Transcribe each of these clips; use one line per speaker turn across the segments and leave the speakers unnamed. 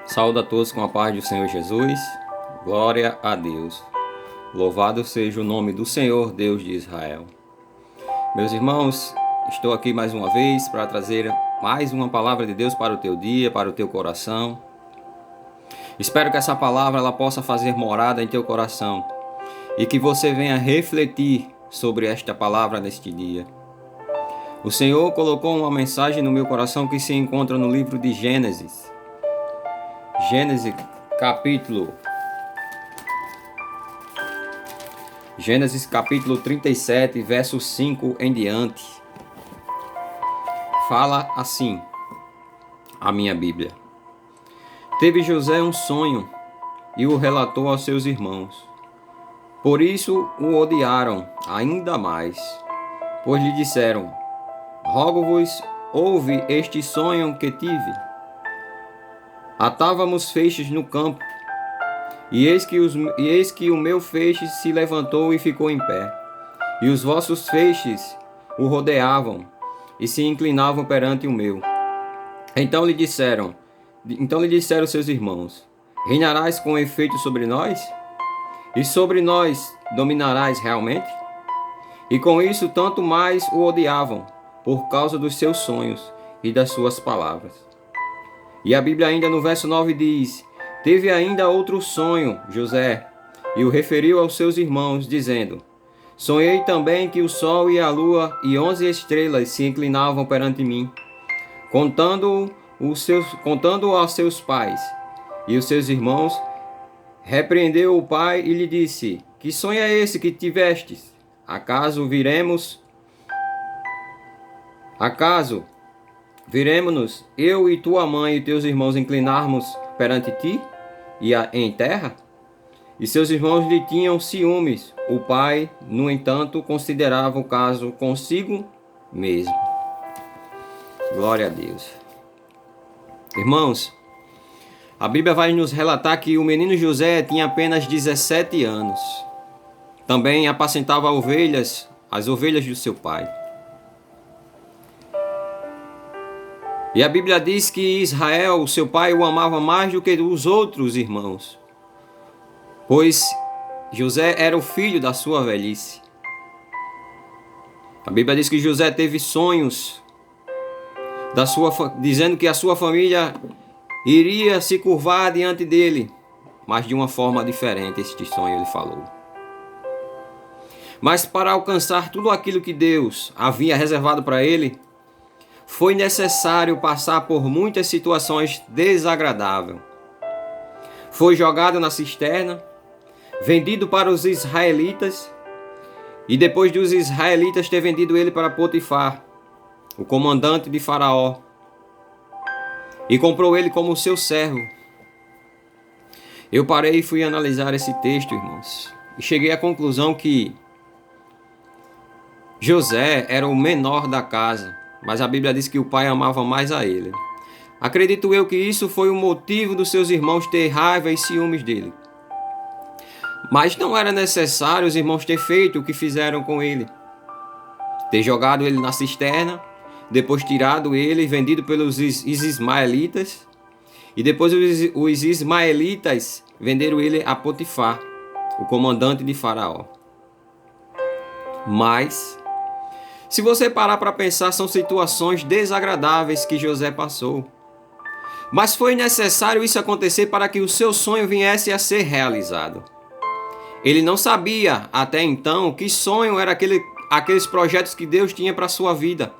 Saúdo a todos com a paz do Senhor Jesus. Glória a Deus. Louvado seja o nome do Senhor, Deus de Israel. Meus irmãos, estou aqui mais uma vez para trazer mais uma palavra de Deus para o teu dia, para o teu coração. Espero que essa palavra ela possa fazer morada em teu coração e que você venha refletir sobre esta palavra neste dia. O Senhor colocou uma mensagem no meu coração que se encontra no livro de Gênesis. Gênesis capítulo 37, verso 5 em diante. Fala assim a minha Bíblia. Teve José um sonho e o relatou aos seus irmãos. Por isso o odiaram ainda mais, pois lhe disseram: rogo-vos, ouve este sonho que tive. Atávamos feixes no campo, e eis que o meu feixe se levantou e ficou em pé, e os vossos feixes o rodeavam e se inclinavam perante o meu. Então lhe disseram seus irmãos: reinarás com efeito sobre nós? E sobre nós dominarás realmente? E com isso tanto mais o odiavam, por causa dos seus sonhos e das suas palavras. E a Bíblia ainda no verso 9 diz: teve ainda outro sonho, José, e o referiu aos seus irmãos, dizendo: sonhei também que o sol e a lua e 11 estrelas se inclinavam perante mim, contando aos seus pais. E os seus irmãos repreendeu o pai e lhe disse: que sonho é esse que tivestes? Acaso viremos-nos, eu e tua mãe e teus irmãos inclinarmos perante ti em terra? E seus irmãos lhe tinham ciúmes. O pai, no entanto, considerava o caso consigo mesmo. Glória a Deus. Irmãos, a Bíblia vai nos relatar que o menino José tinha apenas 17 anos. Também apacentava as ovelhas do seu pai. E a Bíblia diz que Israel, seu pai, o amava mais do que os outros irmãos, pois José era o filho da sua velhice. A Bíblia diz que José teve sonhos dizendo que a sua família iria se curvar diante dele, mas de uma forma diferente. Este sonho ele falou. Mas para alcançar tudo aquilo que Deus havia reservado para ele, foi necessário passar por muitas situações desagradáveis. Foi jogado na cisterna, vendido para os israelitas, e depois dos israelitas ter vendido ele para Potifar, o comandante de Faraó, e comprou ele como seu servo. Eu parei e fui analisar esse texto, irmãos, e cheguei à conclusão que José era o menor da casa, mas a Bíblia diz que o pai amava mais a ele. Acredito eu que isso foi o motivo dos seus irmãos ter raiva e ciúmes dele. Mas não era necessário os irmãos ter feito o que fizeram com ele. Ter jogado ele na cisterna, depois tirado ele e vendido pelos ismaelitas, e depois os ismaelitas venderam ele a Potifar, o comandante de Faraó. Mas se você parar para pensar, são situações desagradáveis que José passou. Mas foi necessário isso acontecer para que o seu sonho viesse a ser realizado. Ele não sabia até então que sonho era aqueles projetos que Deus tinha para a sua vida.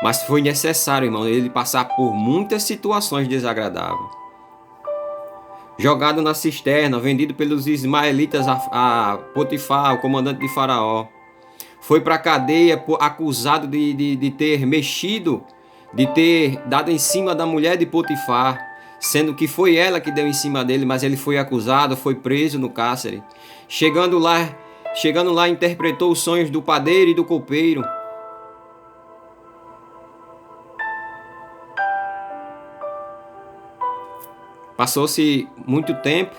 Mas foi necessário, irmão, ele passar por muitas situações desagradáveis. Jogado na cisterna, vendido pelos ismaelitas a Potifar, o comandante de Faraó. Foi para a cadeia acusado de ter mexido, de ter dado em cima da mulher de Potifar, sendo que foi ela que deu em cima dele, mas ele foi acusado, foi preso no cárcere. Chegando lá, interpretou os sonhos do padeiro e do copeiro. Passou-se muito tempo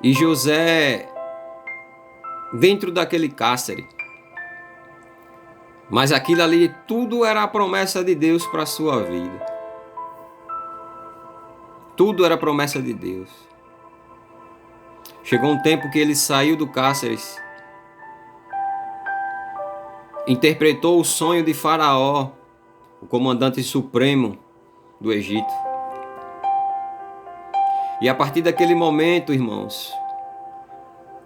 e José dentro daquele cárcere. Mas aquilo ali tudo era a promessa de Deus para a sua vida. Tudo era promessa de Deus. Chegou um tempo que ele saiu do cárcere, interpretou o sonho de Faraó, o comandante supremo do Egito. E a partir daquele momento, irmãos,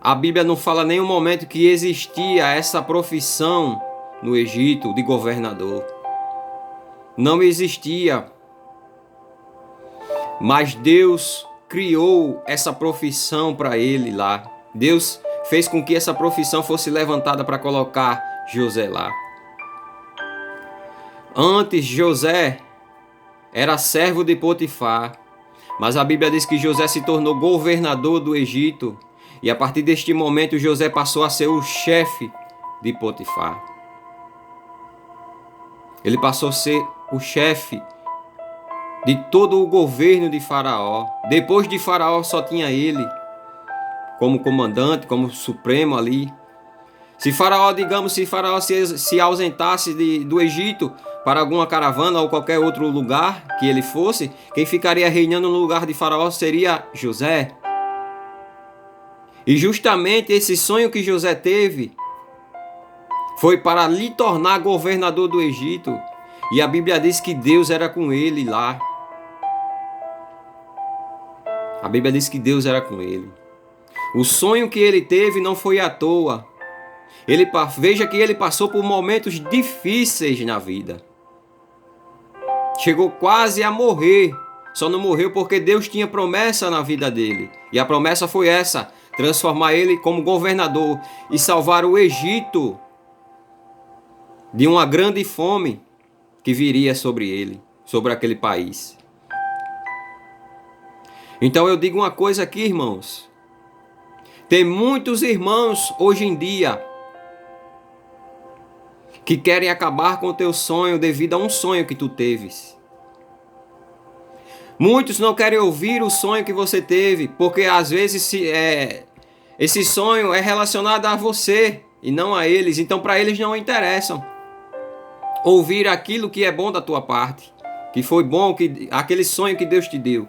a Bíblia não fala nenhum momento que existia essa profissão no Egito de governador. Não existia. Mas Deus criou essa profissão para ele lá. Deus fez com que essa profissão fosse levantada para colocar José lá. Antes, José era servo de Potifar, mas a Bíblia diz que José se tornou governador do Egito, e a partir deste momento José passou a ser o chefe de Potifar. Ele passou a ser o chefe de todo o governo de Faraó. Depois de Faraó só tinha ele como comandante, como supremo ali. Se Faraó se ausentasse do Egito para alguma caravana ou qualquer outro lugar que ele fosse, quem ficaria reinando no lugar de Faraó seria José. E justamente esse sonho que José teve foi para lhe tornar governador do Egito. E a Bíblia diz que Deus era com ele lá. A Bíblia diz que Deus era com ele. O sonho que ele teve não foi à toa. Veja que ele passou por momentos difíceis na vida. Chegou quase a morrer. Só não morreu porque Deus tinha promessa na vida dele. E a promessa foi essa: transformar ele como governador e salvar o Egito de uma grande fome que viria sobre ele, sobre aquele país. Então eu digo uma coisa aqui, irmãos. Tem muitos irmãos hoje em dia que querem acabar com o teu sonho devido a um sonho que tu teves. Muitos não querem ouvir o sonho que você teve, porque às vezes esse sonho é relacionado a você e não a eles. Então para eles não interessam ouvir aquilo que é bom da tua parte, que foi bom, aquele sonho que Deus te deu.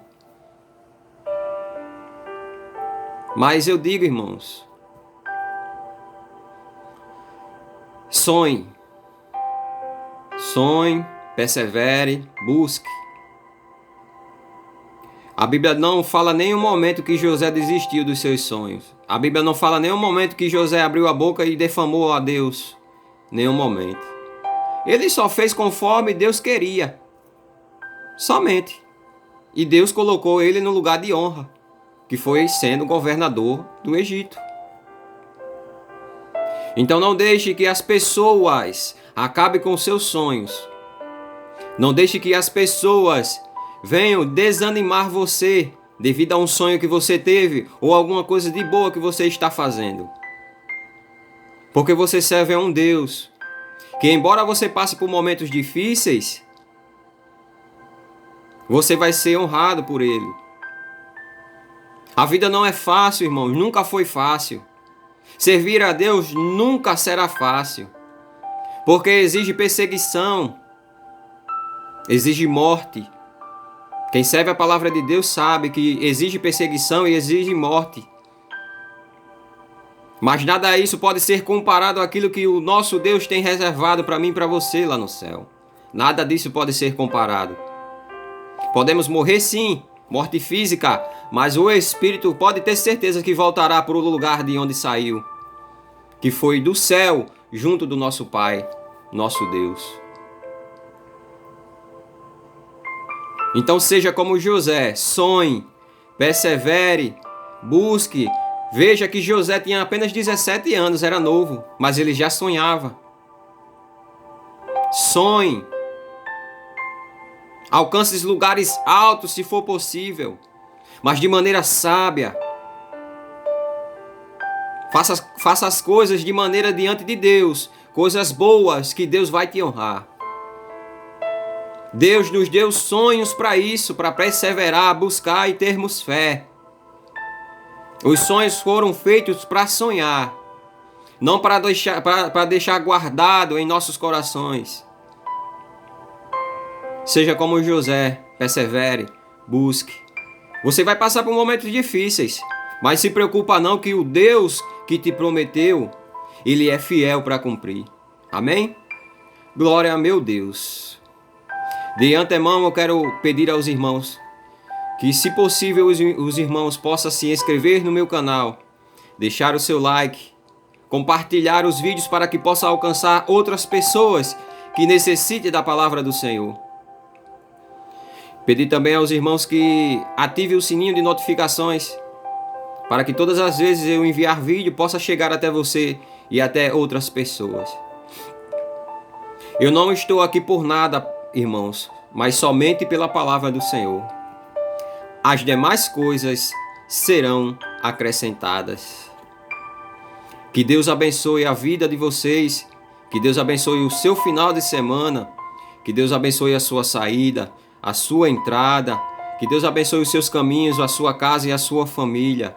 Mas eu digo, irmãos, sonhe, persevere, busque. A Bíblia não fala nenhum momento que José desistiu dos seus sonhos. A Bíblia não fala nenhum momento que José abriu a boca e defamou a Deus. Nenhum momento. Ele só fez conforme Deus queria. Somente. E Deus colocou ele no lugar de honra, que foi sendo governador do Egito. Então não deixe que as pessoas acabem com seus sonhos. Não deixe que as pessoas venham desanimar você devido a um sonho que você teve ou alguma coisa de boa que você está fazendo. Porque você serve a um Deus que, embora você passe por momentos difíceis, você vai ser honrado por Ele. A vida não é fácil, irmãos, nunca foi fácil. Servir a Deus nunca será fácil, porque exige perseguição, exige morte. Quem serve a palavra de Deus sabe que exige perseguição e exige morte. Mas nada disso pode ser comparado àquilo que o nosso Deus tem reservado para mim e para você lá no céu. Nada disso pode ser comparado. Podemos morrer sim, morte física, mas o Espírito pode ter certeza que voltará para o lugar de onde saiu, que foi do céu, junto do nosso Pai, nosso Deus. Então seja como José, sonhe, persevere, busque. Veja que José tinha apenas 17 anos, era novo, mas ele já sonhava. Sonhe. Alcance lugares altos se for possível, mas de maneira sábia. Faça as coisas de maneira diante de Deus, coisas boas que Deus vai te honrar. Deus nos deu sonhos para isso, para perseverar, buscar e termos fé. Os sonhos foram feitos para sonhar, não para deixar guardado em nossos corações. Seja como José, persevere, busque Você vai passar por momentos difíceis, mas se preocupa não que o Deus que te prometeu, Ele é fiel para cumprir. Amém? Glória a meu Deus. De antemão eu quero pedir aos irmãos que, se possível, os irmãos possam se inscrever no meu canal, deixar o seu like, compartilhar os vídeos para que possa alcançar outras pessoas que necessitem da palavra do Senhor. Pedir também aos irmãos que ativem o sininho de notificações, para que todas as vezes eu enviar vídeo possa chegar até você e até outras pessoas. Eu não estou aqui por nada, irmãos, mas somente pela palavra do Senhor. As demais coisas serão acrescentadas. Que Deus abençoe a vida de vocês, que Deus abençoe o seu final de semana, que Deus abençoe a sua saída, a sua entrada, que Deus abençoe os seus caminhos, a sua casa e a sua família.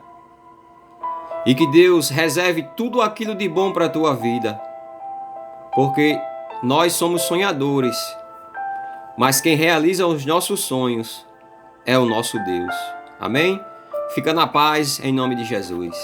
E que Deus reserve tudo aquilo de bom para a tua vida, porque nós somos sonhadores, mas quem realiza os nossos sonhos é o nosso Deus. Amém? Fica na paz, em nome de Jesus.